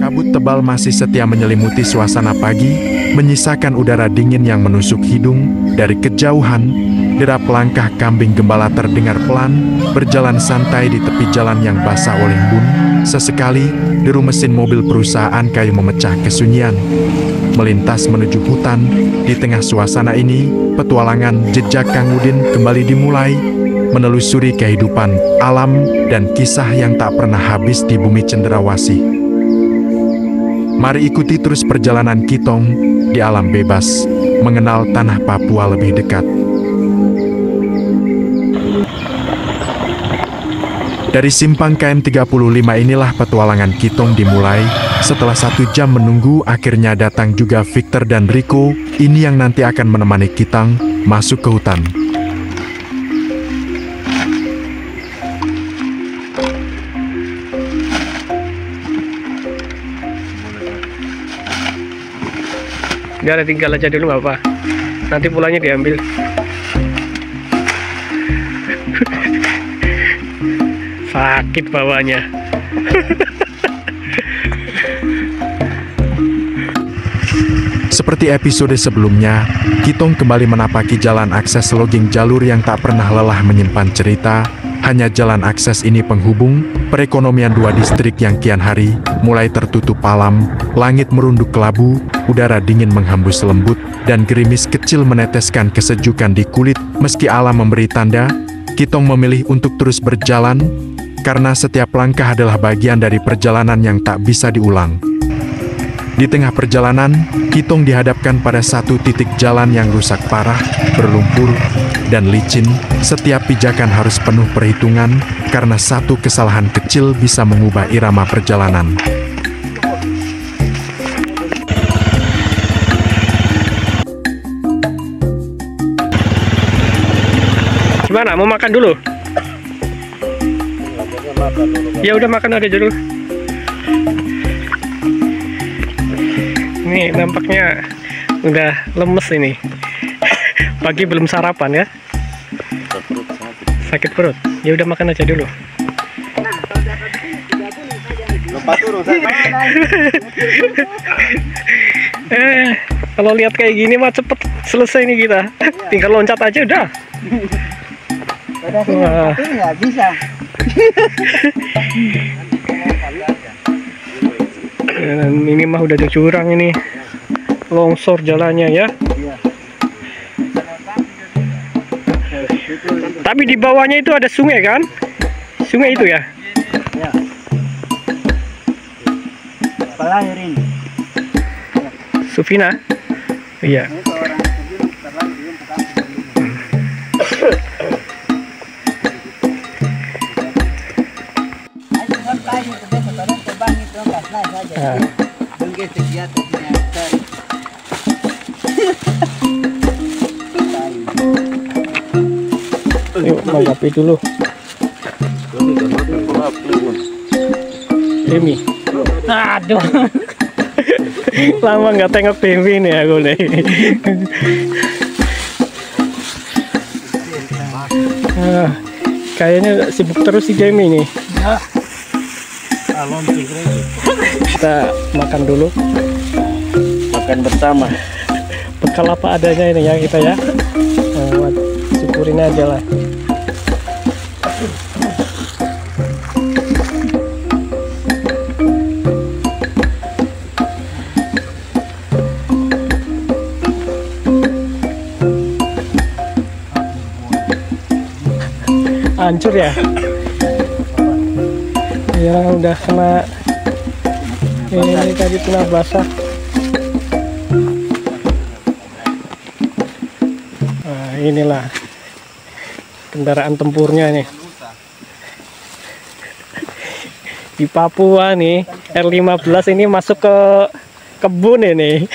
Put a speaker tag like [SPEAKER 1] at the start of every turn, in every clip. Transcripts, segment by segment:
[SPEAKER 1] Kabut tebal masih setia menyelimuti suasana pagi, menyisakan udara dingin yang menusuk hidung. Dari kejauhan, derap langkah kambing gembala terdengar pelan, berjalan santai di tepi jalan yang basah oleh embun. Sesekali, deru mesin mobil perusahaan kayu memecah kesunyian. Melintas menuju hutan, di tengah suasana ini, petualangan jejak Kang Udin kembali dimulai, menelusuri kehidupan, alam, dan kisah yang tak pernah habis di bumi cenderawasih. Mari ikuti terus perjalanan Kitong di alam bebas, mengenal tanah Papua lebih dekat. Dari simpang KM 35 inilah petualangan Kitong dimulai. Setelah 1 jam menunggu, akhirnya datang juga Victor dan Rico. Ini yang nanti akan menemani Kitong masuk ke hutan.
[SPEAKER 2] Biar tinggal aja dulu nggak apa, nanti pulangnya diambil. Sakit bawahnya.
[SPEAKER 1] Seperti episode sebelumnya, Kitong kembali menapaki jalan akses logging jalur yang tak pernah lelah menyimpan cerita. Hanya jalan akses ini penghubung perekonomian 2 distrik yang kian hari mulai tertutup alam. Langit merunduk kelabu, udara dingin menghembus lembut, dan gerimis kecil meneteskan kesejukan di kulit. Meski alam memberi tanda, Kitong memilih untuk terus berjalan, karena setiap langkah adalah bagian dari perjalanan yang tak bisa diulang. Di tengah perjalanan, Kitong dihadapkan pada satu titik jalan yang rusak parah, berlumpur, dan licin. Setiap pijakan harus penuh perhitungan, karena satu kesalahan kecil bisa mengubah irama perjalanan.
[SPEAKER 2] Gimana, mau makan dulu? Ya udah, makan aja dulu. Ini nampaknya udah lemes ini. Pagi belum sarapan ya? Sakit perut. Ya udah, makan aja dulu. Kalau lihat kayak gini mah cepet selesai nih kita. Tinggal loncat aja udah. Wah.
[SPEAKER 3] Nggak bisa.
[SPEAKER 2] Dan ini mah udah ada jurang ini, longsor jalannya ya. Tapi di bawahnya itu ada sungai kan? Sungai itu ya?
[SPEAKER 3] Ya. Pelahir ini.
[SPEAKER 2] Sufina? Iya. Yuk, manggapi dulu. Demi. Aduh. Lama nggak tengok Demi nih aku nih. Kayaknya sibuk terus si Demi nih. Kita makan dulu.
[SPEAKER 3] Makan bersama.
[SPEAKER 2] Bekal apa adanya ini ya kita ya. Syukurin aja lah. Hancur ya? Ya udah kena ini tadi kena basah. Nah, inilah kendaraan tempurnya nih. Di Papua nih, R15 ini masuk ke kebun ini.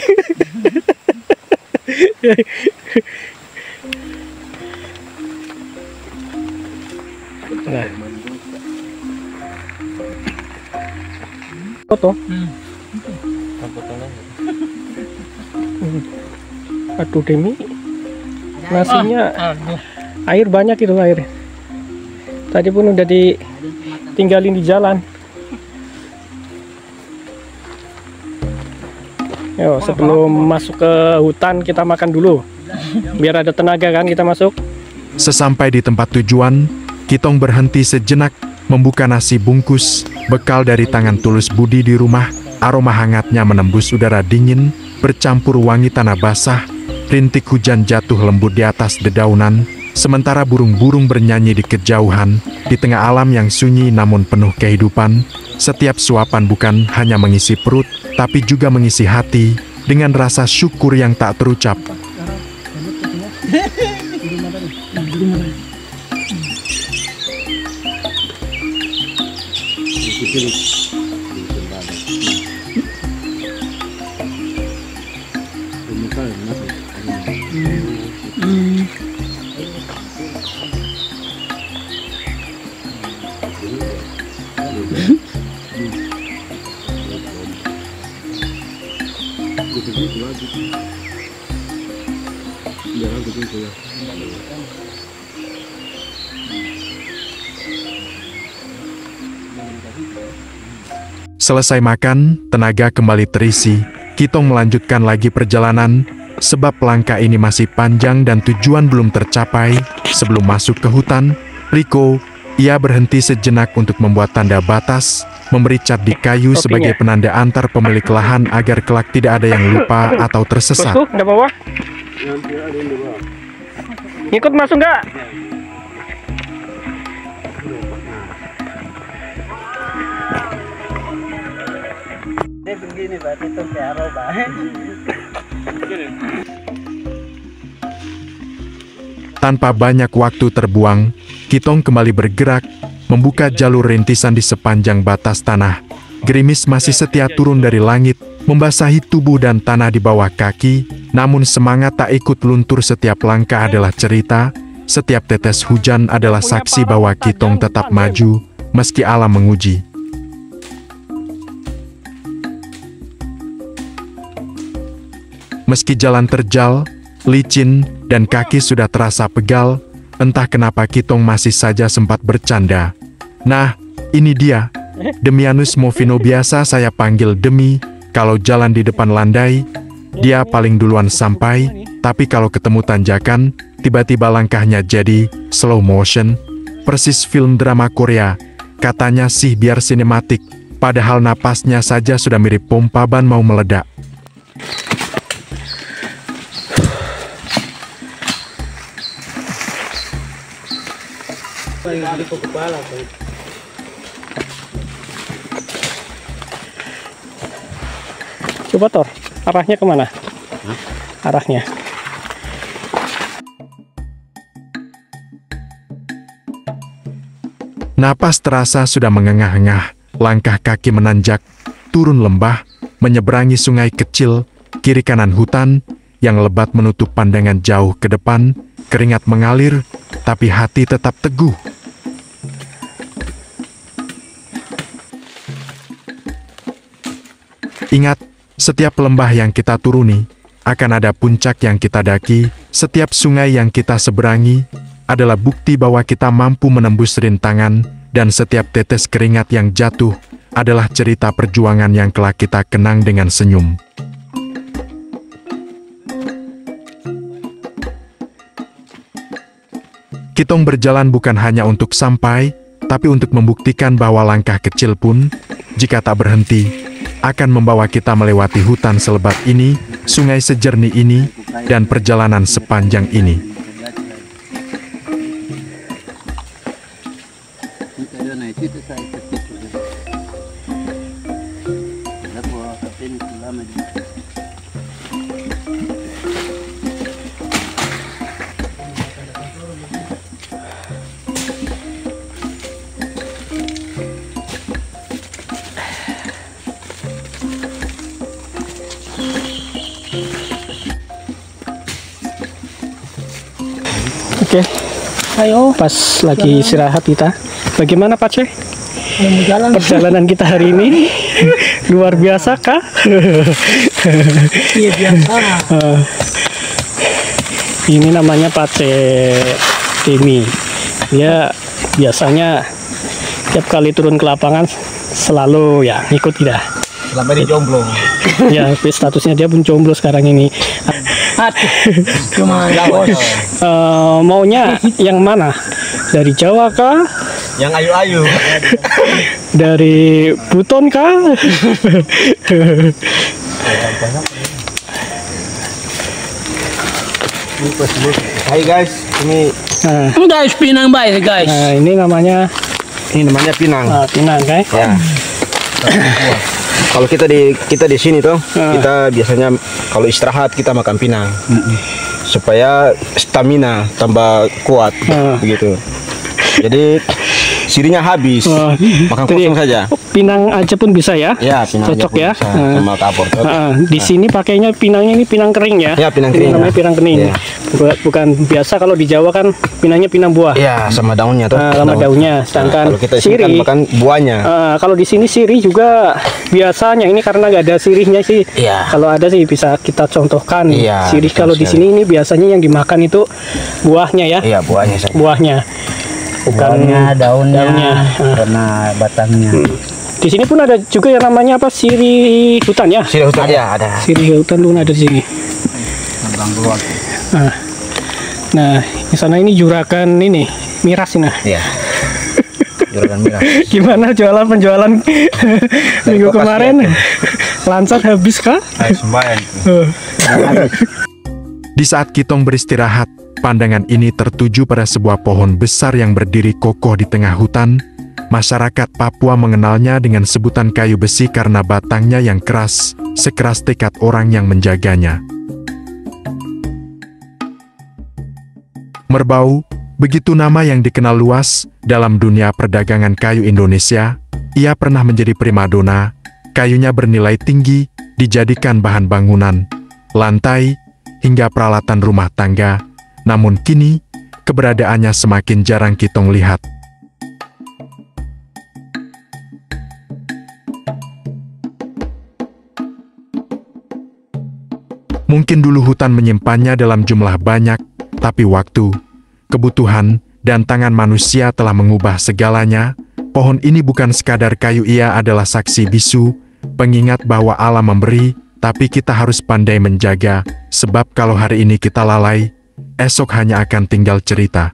[SPEAKER 2] Nah. Foto. Aduh Demi, nasinya air banyak itu air. Tadi pun udah ditinggalin di jalan. Yo, sebelum masuk ke hutan kita makan dulu. Biar ada tenaga kan kita masuk.
[SPEAKER 1] Sesampai di tempat tujuan, Kitong berhenti sejenak membuka nasi bungkus, bekal dari tangan tulus Budi di rumah. Aroma hangatnya menembus udara dingin, bercampur wangi tanah basah. Rintik hujan jatuh lembut di atas dedaunan, sementara burung-burung bernyanyi di kejauhan. Di tengah alam yang sunyi namun penuh kehidupan, setiap suapan bukan hanya mengisi perut, tapi juga mengisi hati dengan rasa syukur yang tak terucap. Selesai makan, tenaga kembali terisi. Kitong melanjutkan lagi perjalanan, sebab langkah ini masih panjang dan tujuan belum tercapai. Sebelum masuk ke hutan, Riko, ia berhenti sejenak untuk membuat tanda batas, memberi cat di kayu sebagai penanda antar pemilik lahan agar kelak tidak ada yang lupa atau tersesat.
[SPEAKER 2] Bosku, nggak bawa? Ngikut masuk nggak?
[SPEAKER 3] Begini berarti itu piaro baik.
[SPEAKER 1] Tanpa banyak waktu terbuang, Kitong kembali bergerak, membuka jalur rintisan di sepanjang batas tanah. Gerimis masih setia turun dari langit, membasahi tubuh dan tanah di bawah kaki, namun semangat tak ikut luntur. Setiap langkah adalah cerita, setiap tetes hujan adalah saksi bahwa Kitong tetap maju, meski alam menguji. Meski jalan terjal, licin, dan kaki sudah terasa pegal, entah kenapa Kitong masih saja sempat bercanda. Nah, ini dia, Demianus Movino, biasa saya panggil Demi. Kalau jalan di depan landai, dia paling duluan sampai, tapi kalau ketemu tanjakan, tiba-tiba langkahnya jadi slow motion, persis film drama Korea. Katanya sih biar sinematik, padahal napasnya saja sudah mirip pompa ban mau meledak.
[SPEAKER 2] Coba Tor, arahnya kemana? Arahnya.
[SPEAKER 1] Napas terasa sudah mengengah-engah, langkah kaki menanjak, turun lembah, menyeberangi sungai kecil, kiri kanan hutan, yang lebat menutup pandangan jauh ke depan, keringat mengalir, tapi hati tetap teguh. Ingat, setiap lembah yang kita turuni, akan ada puncak yang kita daki, setiap sungai yang kita seberangi, adalah bukti bahwa kita mampu menembus rintangan, dan setiap tetes keringat yang jatuh, adalah cerita perjuangan yang kelak kita kenang dengan senyum. Kitong berjalan bukan hanya untuk sampai, tapi untuk membuktikan bahwa langkah kecil pun, jika tak berhenti, akan membawa kita melewati hutan selebat ini, sungai sejernih ini, dan perjalanan sepanjang ini.
[SPEAKER 2] Oke, ayo pas lagi istirahat kita. Bagaimana Pak Ce? Perjalanan kita hari ini luar biasa kah?
[SPEAKER 4] Iya biasa.
[SPEAKER 2] Ini namanya Pak Ce Demi. Dia biasanya tiap kali turun ke lapangan selalu ya ngikut kita.
[SPEAKER 3] Selama ini jomblo.
[SPEAKER 2] Ya, statusnya dia pun jomblo sekarang ini.
[SPEAKER 3] Cuma
[SPEAKER 2] Maunya yang mana? Dari Jawa kah?
[SPEAKER 3] yang ayu-ayu.
[SPEAKER 2] Dari Buton kah?
[SPEAKER 3] Hai guys, ini
[SPEAKER 4] Guys, Pinang baik guys.
[SPEAKER 2] Ini namanya
[SPEAKER 3] Pinang.
[SPEAKER 2] Pinang, kan?
[SPEAKER 3] Ya. Kalau kita di sini tuh, kita biasanya kalau istirahat kita makan pinang. Supaya stamina tambah kuat begitu. Jadi sirinya habis. Makan kosong saja.
[SPEAKER 2] Pinang aja pun bisa ya?
[SPEAKER 3] Ya, pinang aja
[SPEAKER 2] cocok
[SPEAKER 3] pun
[SPEAKER 2] ya.
[SPEAKER 3] bisa. Sama kapur.
[SPEAKER 2] Di sini pakainya pinangnya ini pinang kering ya?
[SPEAKER 3] Ya, pinang
[SPEAKER 2] Ini
[SPEAKER 3] kering.
[SPEAKER 2] namanya pinang kering.
[SPEAKER 3] Ya.
[SPEAKER 2] Bukan biasa kalau di Jawa kan pinangnya pinang buah.
[SPEAKER 3] Ya, sama daunnya tuh.
[SPEAKER 2] Sama daunnya. Sedangkan
[SPEAKER 3] Kalau kita di sini kan
[SPEAKER 2] sirih,
[SPEAKER 3] makan buahnya.
[SPEAKER 2] kalau di sini sirih juga biasanya ini karena nggak ada sirihnya sih.
[SPEAKER 3] Iya.
[SPEAKER 2] Kalau ada sih bisa kita contohkan.
[SPEAKER 3] Iya,
[SPEAKER 2] Sirih
[SPEAKER 3] betul
[SPEAKER 2] kalau di
[SPEAKER 3] sekali.
[SPEAKER 2] sini ini biasanya yang dimakan itu buahnya ya.
[SPEAKER 3] Iya, buahnya saja.
[SPEAKER 2] Buahnya. Bukan
[SPEAKER 4] daunnya,
[SPEAKER 2] Ah.
[SPEAKER 4] karena batangnya.
[SPEAKER 2] Di sini pun ada juga yang namanya apa? Sirih hutan ya.
[SPEAKER 3] Sirih hutan ya ada.
[SPEAKER 2] Sirih hutan pun ada di sini. Nah, di sana ini juragan ini miras ini.
[SPEAKER 3] Iya. Juragan miras.
[SPEAKER 2] Gimana penjualan minggu
[SPEAKER 3] kopas
[SPEAKER 2] kemarin? Lancar habis kah?
[SPEAKER 3] Sembahyang.
[SPEAKER 1] Di saat Kitong beristirahat, pandangan ini tertuju pada sebuah pohon besar yang berdiri kokoh di tengah hutan. Masyarakat Papua mengenalnya dengan sebutan kayu besi karena batangnya yang keras, sekeras tekad orang yang menjaganya. Merbau, begitu nama yang dikenal luas dalam dunia perdagangan kayu Indonesia. Ia pernah menjadi primadona, kayunya bernilai tinggi, dijadikan bahan bangunan, lantai, hingga peralatan rumah tangga. Namun kini, keberadaannya semakin jarang Kitong lihat. Mungkin dulu hutan menyimpannya dalam jumlah banyak, tapi waktu, kebutuhan, dan tangan manusia telah mengubah segalanya. Pohon ini bukan sekadar kayu, ia adalah saksi bisu, pengingat bahwa alam memberi, tapi kita harus pandai menjaga, sebab kalau hari ini kita lalai, esok hanya akan tinggal cerita.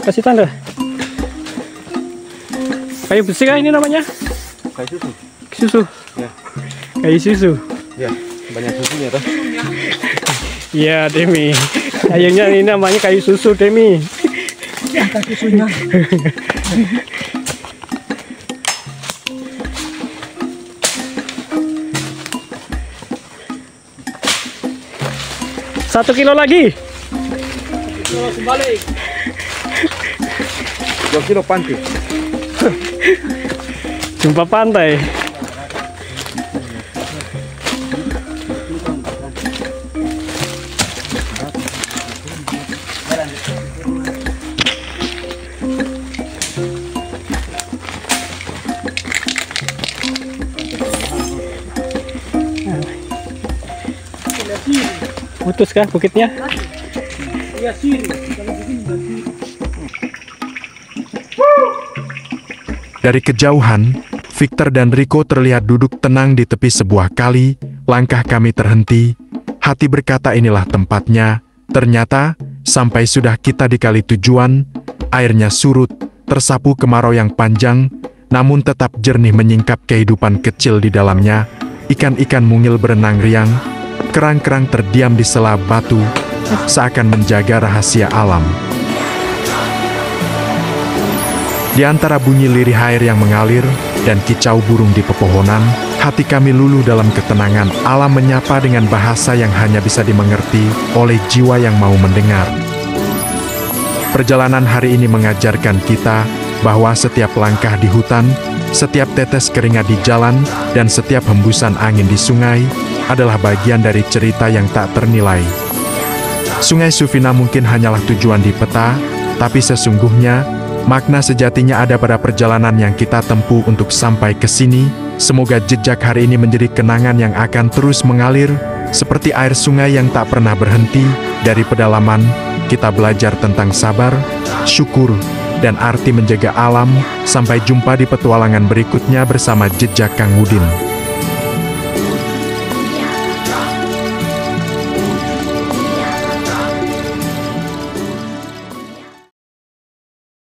[SPEAKER 2] Kasih tanda. Kayu besi kah ini namanya?
[SPEAKER 3] Kayu susu.
[SPEAKER 2] Susu.
[SPEAKER 3] Ya.
[SPEAKER 2] Kayu susu.
[SPEAKER 3] Ya, banyak susunya tuh.
[SPEAKER 2] Iya, Demi. Kayaknya ini namanya kayu susu, Demi.
[SPEAKER 4] Susunya.
[SPEAKER 2] Satu kilo lagi.
[SPEAKER 4] Balik.
[SPEAKER 3] 2 kilo panti.
[SPEAKER 2] Jumpa pantai. Putus kah bukitnya?
[SPEAKER 4] Iya sih.
[SPEAKER 1] Dari kejauhan, Victor dan Rico terlihat duduk tenang di tepi sebuah kali. Langkah kami terhenti. Hati berkata inilah tempatnya. Ternyata, sampai sudah kita di kali tujuan, airnya surut, tersapu kemarau yang panjang, namun tetap jernih menyingkap kehidupan kecil di dalamnya. Ikan-ikan mungil berenang riang, kerang-kerang terdiam di sela batu, seakan menjaga rahasia alam. Di antara bunyi lirih air yang mengalir dan kicau burung di pepohonan, hati kami luluh dalam ketenangan. Alam menyapa dengan bahasa yang hanya bisa dimengerti oleh jiwa yang mau mendengar. Perjalanan hari ini mengajarkan kita bahwa setiap langkah di hutan, setiap tetes keringat di jalan, dan setiap hembusan angin di sungai adalah bagian dari cerita yang tak ternilai. Sungai Sufina mungkin hanyalah tujuan di peta, tapi sesungguhnya makna sejatinya ada pada perjalanan yang kita tempuh untuk sampai ke sini. Semoga jejak hari ini menjadi kenangan yang akan terus mengalir, Seperti air sungai yang tak pernah berhenti, dari pedalaman, kita belajar tentang sabar, syukur, dan arti menjaga alam. Sampai jumpa di petualangan berikutnya bersama Jejak Kang Udin.